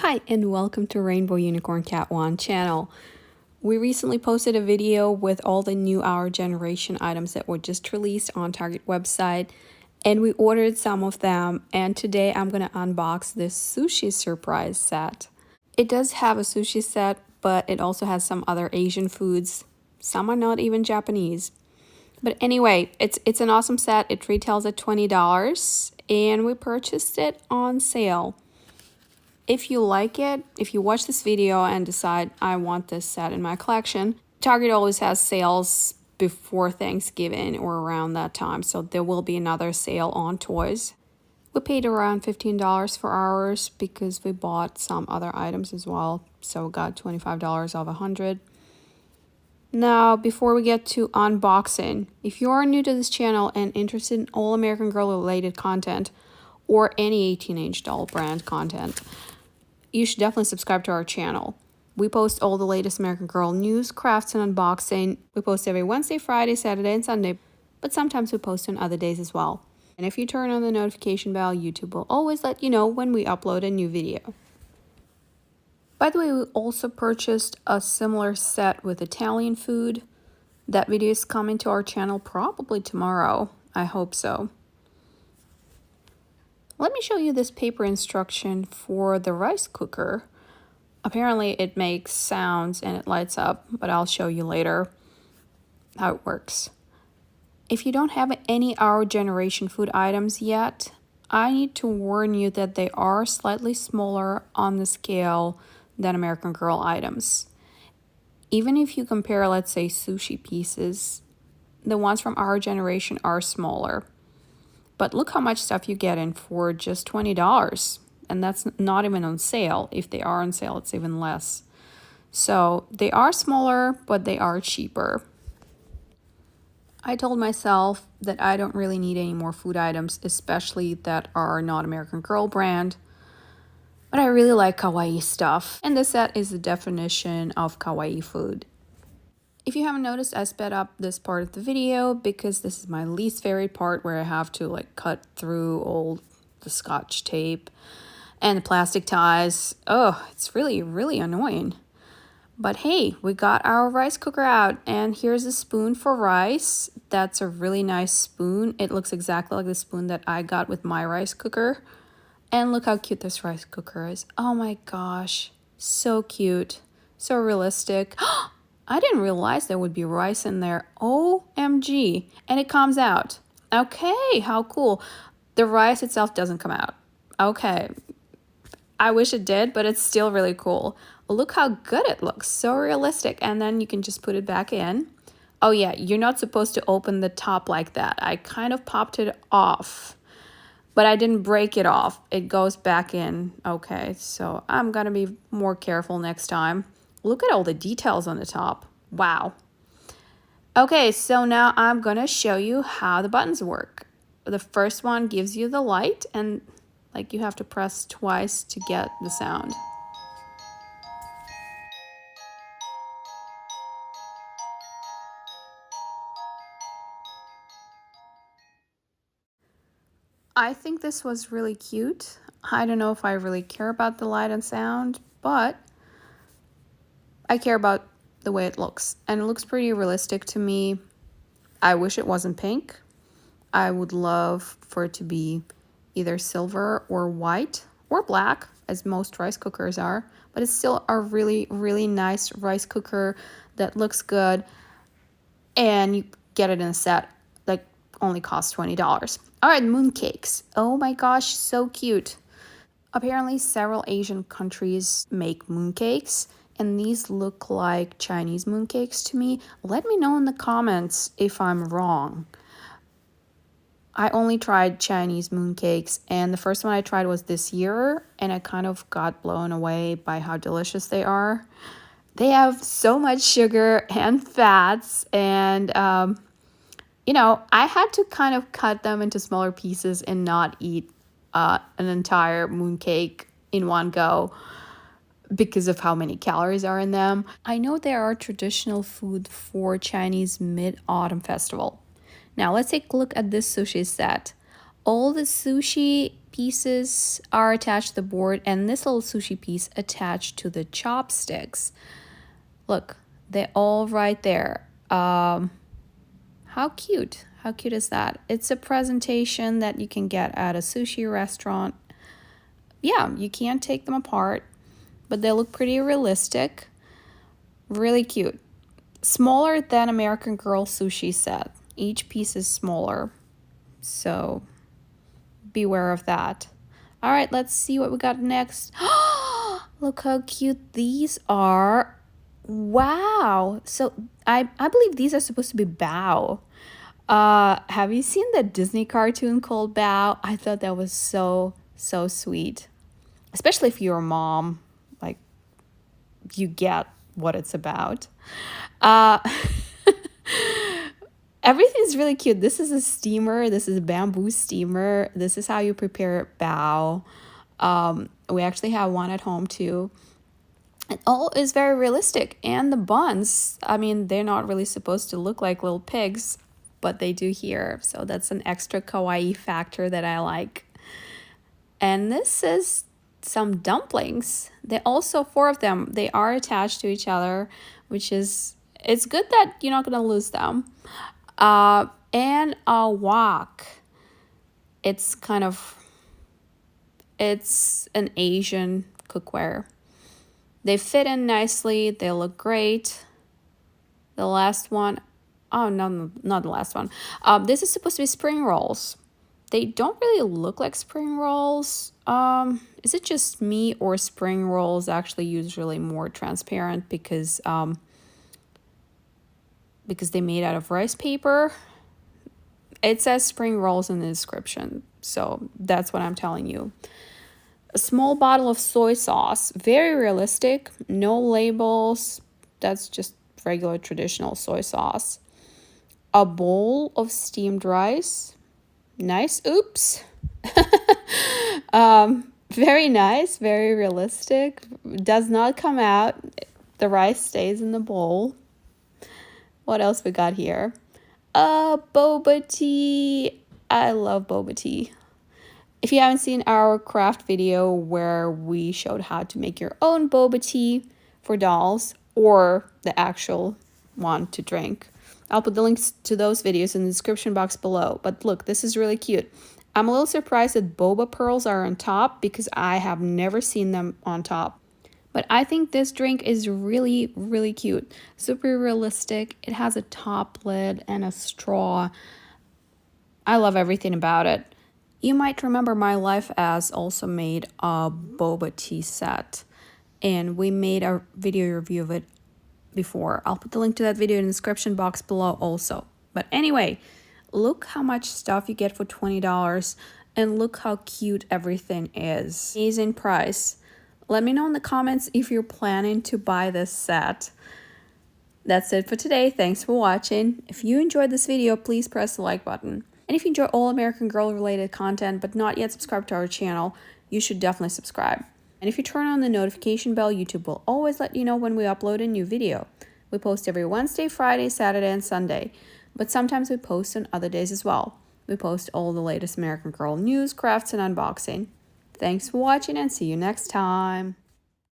Hi and welcome to Rainbow Unicorn Cat One channel. We recently posted a video with all the new Our Generation items that were just released on Target website, and we ordered some of them, and today I'm going to unbox this sushi surprise set. It does have a sushi set, but it also has some other Asian foods. Some are not even Japanese. But anyway, it's an awesome set. It retails at $20 and we purchased it on sale. If you like it, if you watch this video and decide I want this set in my collection, Target always has sales before Thanksgiving or around that time, so there will be another sale on toys. We paid around $15 for ours because we bought some other items as well, so we got $25 off 100. Now, before we get to unboxing, if you are new to this channel and interested in all American Girl related content or any 18-inch doll brand content, you should definitely subscribe to our channel. We post all the latest American Girl news, crafts, and unboxing. We post every Wednesday, Friday, Saturday, and Sunday, but sometimes we post on other days as well. And if you turn on the notification bell, YouTube will always let you know when we upload a new video. By the way, we also purchased a similar set with Italian food. That video is coming to our channel probably tomorrow. I hope so. Let me show you this paper instruction for the rice cooker. Apparently it makes sounds and it lights up, but I'll show you later how it works. If you don't have any Our Generation food items yet, I need to warn you that they are slightly smaller on the scale than American Girl items. Even if you compare, let's say, sushi pieces, the ones from Our Generation are smaller. But look how much stuff you get in for just $20. And that's not even on sale. If they are on sale, it's even less. So they are smaller, but they are cheaper. I told myself that I don't really need any more food items, especially that are not American Girl brand. But I really like kawaii stuff. And this set is the definition of kawaii food. If you haven't noticed, I sped up this part of the video because this is my least favorite part where I have to cut through all the scotch tape and the plastic ties. Oh, it's really, really annoying. But hey, we got our rice cooker out and here's a spoon for rice. That's a really nice spoon. It looks exactly like the spoon that I got with my rice cooker. And look how cute this rice cooker is. Oh my gosh, so cute, so realistic. I didn't realize there would be rice in there. OMG. And it comes out. Okay, how cool. The rice itself doesn't come out. Okay. I wish it did, but it's still really cool. Look how good it looks. So realistic. And then you can just put it back in. Oh yeah, you're not supposed to open the top like that. I kind of popped it off, but I didn't break it off. It goes back in. Okay, so I'm gonna be more careful next time. Look at all the details on the top. Wow. Okay, so now I'm gonna show you how the buttons work. The first one gives you the light and you have to press twice to get the sound. I think this was really cute. I don't know if I really care about the light and sound, but I care about the way it looks, and it looks pretty realistic to me. I wish it wasn't pink. I would love for it to be either silver or white or black, as most rice cookers are, but it's still a really, really nice rice cooker that looks good, and you get it in a set that only costs $20. All right, mooncakes. Oh my gosh, so cute. Apparently several Asian countries make mooncakes, and these look like Chinese mooncakes to me. Let me know in the comments if I'm wrong. I only tried Chinese mooncakes, and the first one I tried was this year, and I kind of got blown away by how delicious they are. They have so much sugar and fats, and I had to kind of cut them into smaller pieces and not eat an entire mooncake in one go because of how many calories are in them. I know they are traditional food for Chinese Mid-Autumn Festival. Now let's take a look at this sushi set. All the sushi pieces are attached to the board, and this little sushi piece attached to the chopsticks. Look, they're all right there. How cute. How cute is that? It's a presentation that you can get at a sushi restaurant. Yeah, you can't take them apart, but they look pretty realistic. Really cute. Smaller than American Girl sushi set. Each piece is smaller, so beware of that. All right, let's see what we got next. Look how cute these are. Wow. So I believe these are supposed to be bao. Have you seen the Disney cartoon called Bao? I thought that was so sweet. Especially if you're a mom, like you get what it's about. Uh Everything is really cute. This is a steamer. This is a bamboo steamer. This is how you prepare bao. We actually have one at home too. It all is very realistic. And the buns, I mean, they're not really supposed to look like little pigs, but they do here. So that's an extra kawaii factor that I like. And this is some dumplings. They also, four of them, they are attached to each other, which is, it's good that you're not gonna lose them. And a wok. It's an Asian cookware. They fit in nicely. They look great. The last one, oh no, not the last one. This is supposed to be spring rolls. They don't really look like spring rolls. Is it just me, or spring rolls actually usually more transparent because they're made out of rice paper? It says spring rolls in the description, so that's what I'm telling you. A small bottle of soy sauce, very realistic, no labels. That's just regular traditional soy sauce. A bowl of steamed rice. Nice. Oops. Very nice, very realistic. Does not come out. The rice stays in the bowl. What else we got here? Boba tea. I love boba tea. If you haven't seen our craft video where we showed how to make your own boba tea for dolls, or the actual one to drink, I'll put the links to those videos in the description box below. But look, this is really cute. I'm a little surprised that boba pearls are on top because I have never seen them on top. But I think this drink is really, really cute. Super realistic. It has a top lid and a straw. I love everything about it. You might remember My Life As also made a boba tea set, and we made a video review of it before. I'll put the link to that video in the description box below also. But anyway, look how much stuff you get for $20, and look how cute everything is. Amazing price. Let me know in the comments if you're planning to buy this set. That's it for today. Thanks for watching. If you enjoyed this video, please press the like button. And if you enjoy all American Girl related content but not yet subscribed to our channel, you should definitely subscribe. And if you turn on the notification bell, YouTube will always let you know when we upload a new video. We post every Wednesday, Friday, Saturday, and Sunday, but sometimes we post on other days as well. We post all the latest American Girl news, crafts, and unboxing. Thanks for watching, and see you next time.